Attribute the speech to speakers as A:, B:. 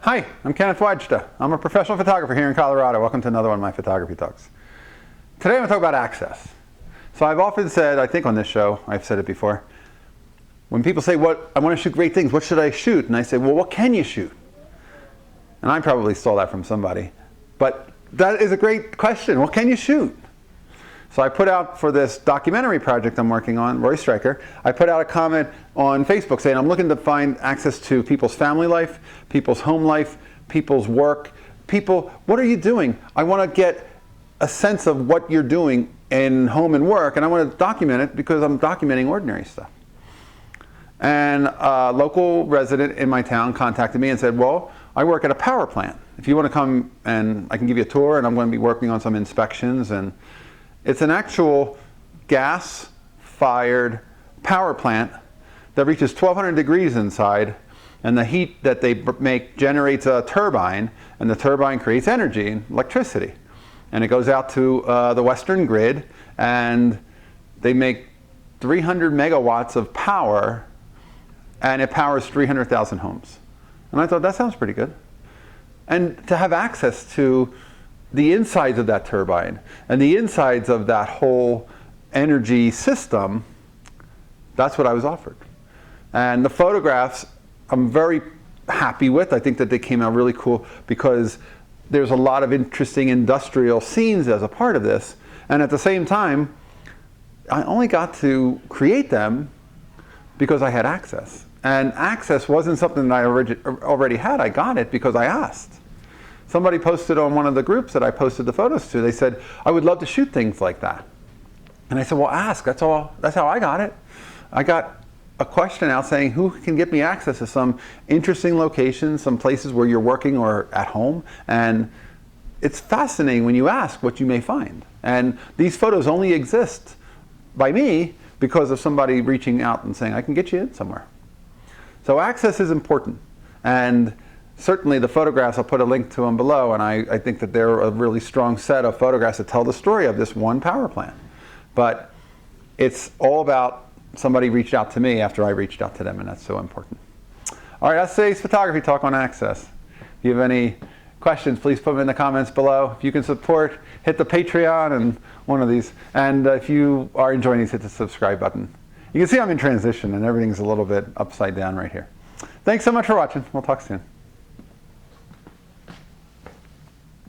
A: Hi, I'm Kenneth Wajda. I'm a professional photographer here in Colorado. Welcome to another one of my photography talks. Today I'm going to talk about access. So I've often said, I think on this show, I've said it before, when people say, I want to shoot great things, what should I shoot? And I say, well, what can you shoot? And I probably stole that from somebody. But that is a great question. What can you shoot? So I put out for this documentary project I'm working on, Roy Stryker, I put out a comment on Facebook saying I'm looking to find access to people's family life, people's home life, people's work. People, what are you doing? I want to get a sense of what you're doing in home and work, and I want to document it because I'm documenting ordinary stuff. And a local resident in my town contacted me and said, well, I work at a power plant. If you want to come and I can give you a tour, and I'm going to be working on some inspections. And it's an actual gas-fired power plant that reaches 1,200 degrees inside, and the heat that they make generates a turbine, and the turbine creates energy and electricity. And it goes out to the Western grid, and they make 300 megawatts of power, and it powers 300,000 homes. And I thought, that sounds pretty good. And to have access to the insides of that turbine and the insides of that whole energy system, that's what I was offered. And the photographs I'm very happy with. I think that they came out really cool because there's a lot of interesting industrial scenes as a part of this. And at the same time, I only got to create them because I had access. And access wasn't something that I already had. I got it because I asked. Somebody posted on one of the groups that I posted the photos to, they said, I would love to shoot things like that. And I said, well, ask. That's how I got it. I got a question out saying, who can get me access to some interesting locations, some places where you're working or at home? And it's fascinating when you ask what you may find. And these photos only exist by me because of somebody reaching out and saying, I can get you in somewhere. So access is important. And certainly the photographs, I'll put a link to them below, and I think that they're a really strong set of photographs that tell the story of this one power plant. But it's all about somebody reached out to me after I reached out to them, and that's so important. All right, that's today's photography talk on access. If you have any questions, please put them in the comments below. If you can support, hit the Patreon and one of these. And if you are enjoying these, hit the subscribe button. You can see I'm in transition and everything's a little bit upside down right here. Thanks so much for watching. We'll talk soon.